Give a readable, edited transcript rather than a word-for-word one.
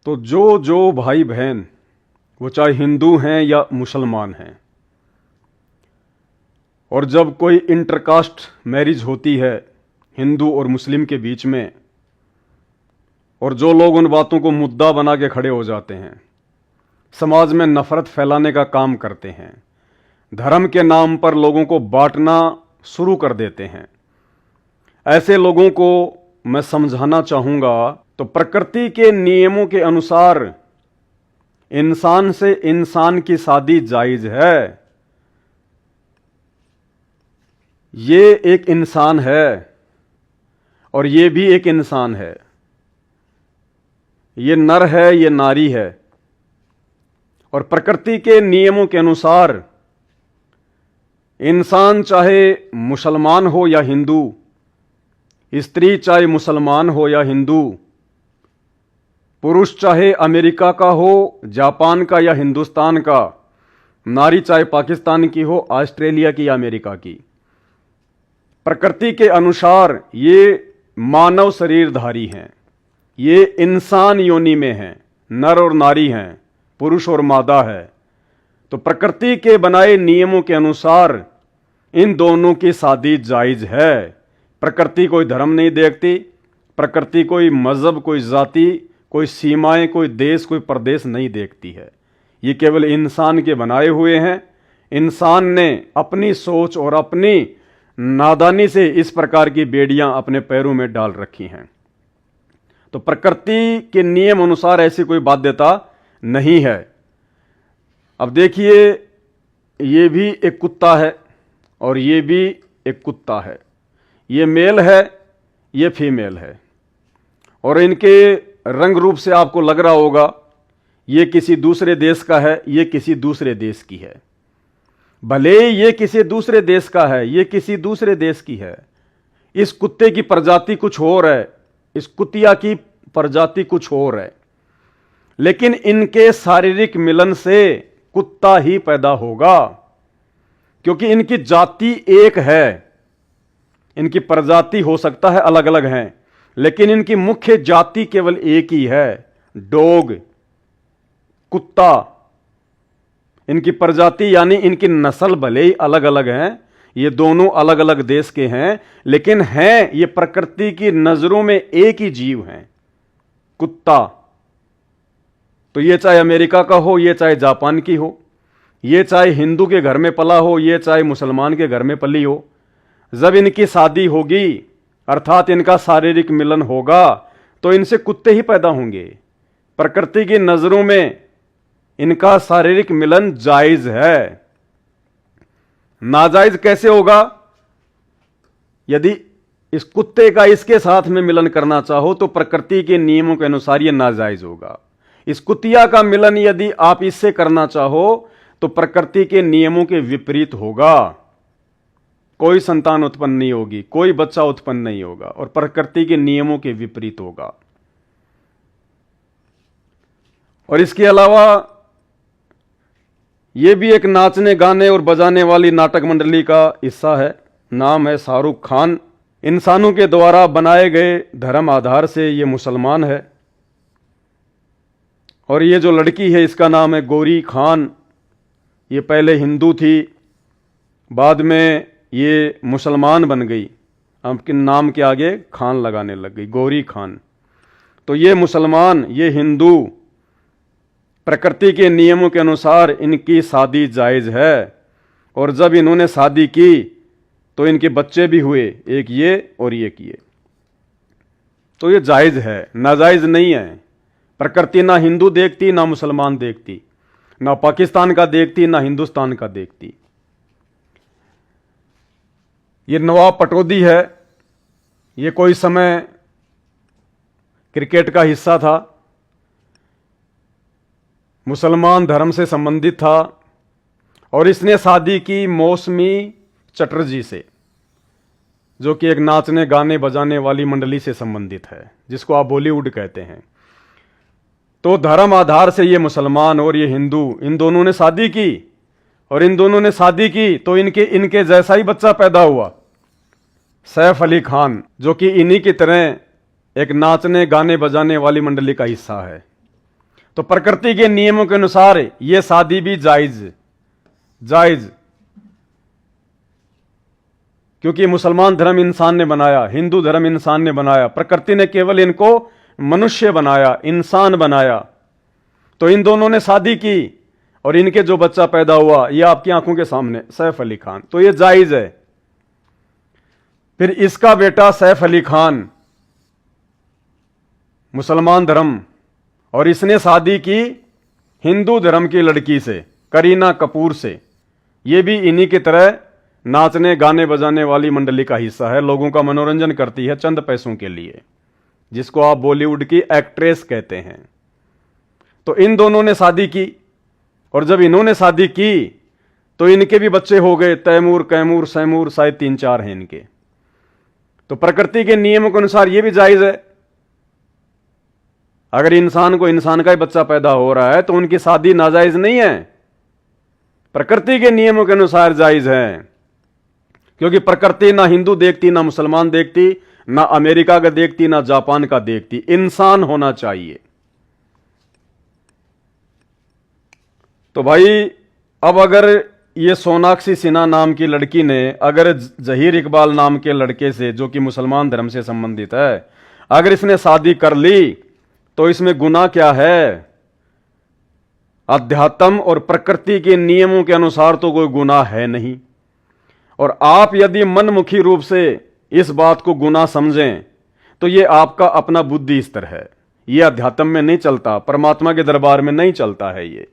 तो जो भाई बहन वो चाहे हिंदू हैं या मुसलमान हैं, और जब कोई इंटरकास्ट मैरिज होती है हिंदू और मुस्लिम के बीच में, और जो लोग उन बातों को मुद्दा बना के खड़े हो जाते हैं, समाज में नफरत फैलाने का काम करते हैं, धर्म के नाम पर लोगों को बांटना शुरू कर देते हैं, ऐसे लोगों को मैं समझाना चाहूँगा तो प्रकृति के नियमों के अनुसार इंसान से इंसान की शादी जायज़ है। ये एक इंसान है और ये भी एक इंसान है, ये नर है, ये नारी है, और प्रकृति के नियमों के अनुसार इंसान चाहे मुसलमान हो या हिंदू, स्त्री चाहे मुसलमान हो या हिंदू, पुरुष चाहे अमेरिका का हो, जापान का या हिंदुस्तान का, नारी चाहे पाकिस्तान की हो, ऑस्ट्रेलिया की या अमेरिका की, प्रकृति के अनुसार ये मानव शरीरधारी हैं, ये इंसान योनि में हैं, नर और नारी हैं, पुरुष और मादा है। तो प्रकृति के बनाए नियमों के अनुसार इन दोनों की शादी जायज़ है। प्रकृति कोई धर्म नहीं देखती, प्रकृति कोई मजहब, कोई जाति, कोई सीमाएं, कोई देश, कोई प्रदेश नहीं देखती है। ये केवल इंसान के बनाए हुए हैं। इंसान ने अपनी सोच और अपनी नादानी से इस प्रकार की बेड़ियां अपने पैरों में डाल रखी हैं। तो प्रकृति के नियम अनुसार ऐसी कोई बाध्यता नहीं है। अब देखिए, ये भी एक कुत्ता है और ये भी एक कुत्ता है, ये मेल है, ये फीमेल है, और इनके रंग रूप से आपको लग रहा होगा ये किसी दूसरे देश का है, ये किसी दूसरे देश की है। भले ये किसी दूसरे देश का है, ये किसी दूसरे देश की है, इस कुत्ते की प्रजाति कुछ और है, इस कुतिया की प्रजाति कुछ और है, लेकिन इनके शारीरिक मिलन से कुत्ता ही पैदा होगा, क्योंकि इनकी जाति एक है। इनकी प्रजाति हो सकता है अलग अलग हैं, लेकिन इनकी मुख्य जाति केवल एक ही है, डॉग, कुत्ता। इनकी प्रजाति यानी इनकी नस्ल भले ही अलग अलग हैं, ये दोनों अलग अलग देश के हैं, लेकिन हैं ये प्रकृति की नजरों में एक ही जीव हैं, कुत्ता। तो ये चाहे अमेरिका का हो, ये चाहे जापान की हो, ये चाहे हिंदू के घर में पला हो, ये चाहे मुसलमान के घर में पली हो, जब इनकी शादी होगी अर्थात इनका शारीरिक मिलन होगा तो इनसे कुत्ते ही पैदा होंगे। प्रकृति की नजरों में इनका शारीरिक मिलन जायज है। नाजायज कैसे होगा? यदि इस कुत्ते का इसके साथ में मिलन करना चाहो तो प्रकृति के नियमों के अनुसार यह नाजायज होगा। इस कुतिया का मिलन यदि आप इससे करना चाहो तो प्रकृति के नियमों के विपरीत होगा, कोई संतान उत्पन्न नहीं होगी, कोई बच्चा उत्पन्न नहीं होगा, और प्रकृति के नियमों के विपरीत होगा। और इसके अलावा यह भी एक नाचने गाने और बजाने वाली नाटक मंडली का हिस्सा है, नाम है शाहरुख खान। इंसानों के द्वारा बनाए गए धर्म आधार से ये मुसलमान है, और ये जो लड़की है इसका नाम है गौरी खान। ये पहले हिंदू थी, बाद में ये मुसलमान बन गई, आपके नाम के आगे खान लगाने लग गई, गौरी खान। तो ये मुसलमान, ये हिंदू, प्रकृति के नियमों के अनुसार इनकी शादी जायज़ है, और जब इन्होंने शादी की तो इनके बच्चे भी हुए, एक ये और एक ये। तो ये जायज़ है, नाजायज़ नहीं है। प्रकृति ना हिंदू देखती, ना मुसलमान देखती, ना पाकिस्तान का देखती, ना हिंदुस्तान का देखती। ये नवाब पटौदी है, ये कोई समय क्रिकेट का हिस्सा था, मुसलमान धर्म से संबंधित था, और इसने शादी की मौसमी चटर्जी से, जो कि एक नाचने गाने बजाने वाली मंडली से संबंधित है, जिसको आप बॉलीवुड कहते हैं। तो धर्म आधार से ये मुसलमान और ये हिंदू, इन दोनों ने शादी की, और इन दोनों ने शादी की तो इनके जैसा ही बच्चा पैदा हुआ, सैफ अली खान, जो कि इन्हीं की तरह एक नाचने गाने बजाने वाली मंडली का हिस्सा है। तो प्रकृति के नियमों के अनुसार यह शादी भी जायज जायज, क्योंकि मुसलमान धर्म इंसान ने बनाया, हिंदू धर्म इंसान ने बनाया, प्रकृति ने केवल इनको मनुष्य बनाया, इंसान बनाया। तो इन दोनों ने शादी की और इनके जो बच्चा पैदा हुआ ये आपकी आंखों के सामने सैफ अली खान, तो ये जायज है। फिर इसका बेटा सैफ अली खान मुसलमान धर्म, और इसने शादी की हिंदू धर्म की लड़की से, करीना कपूर से। ये भी इन्हीं की तरह नाचने गाने बजाने वाली मंडली का हिस्सा है, लोगों का मनोरंजन करती है चंद पैसों के लिए, जिसको आप बॉलीवुड की एक्ट्रेस कहते हैं। तो इन दोनों ने शादी की, और जब इन्होंने शादी की तो इनके भी बच्चे हो गए, तैमूर, कैमूर, सैमूर, शायद 3-4 हैं इनके। तो प्रकृति के नियमों के अनुसार यह भी जायज है। अगर इंसान को इंसान का ही बच्चा पैदा हो रहा है तो उनकी शादी नाजायज नहीं है, प्रकृति के नियमों के अनुसार जायज है। क्योंकि प्रकृति ना हिंदू देखती, ना मुसलमान देखती, ना अमेरिका का देखती, ना जापान का देखती, इंसान होना चाहिए। तो भाई अब अगर ये सोनाक्षी सिन्हा नाम की लड़की ने अगर जहीर इकबाल नाम के लड़के से, जो कि मुसलमान धर्म से संबंधित है, अगर इसने शादी कर ली तो इसमें गुनाह क्या है? अध्यात्म और प्रकृति के नियमों के अनुसार तो कोई गुनाह है नहीं। और आप यदि मनमुखी रूप से इस बात को गुनाह समझें तो ये आपका अपना बुद्धि स्तर है, ये अध्यात्म में नहीं चलता, परमात्मा के दरबार में नहीं चलता है ये।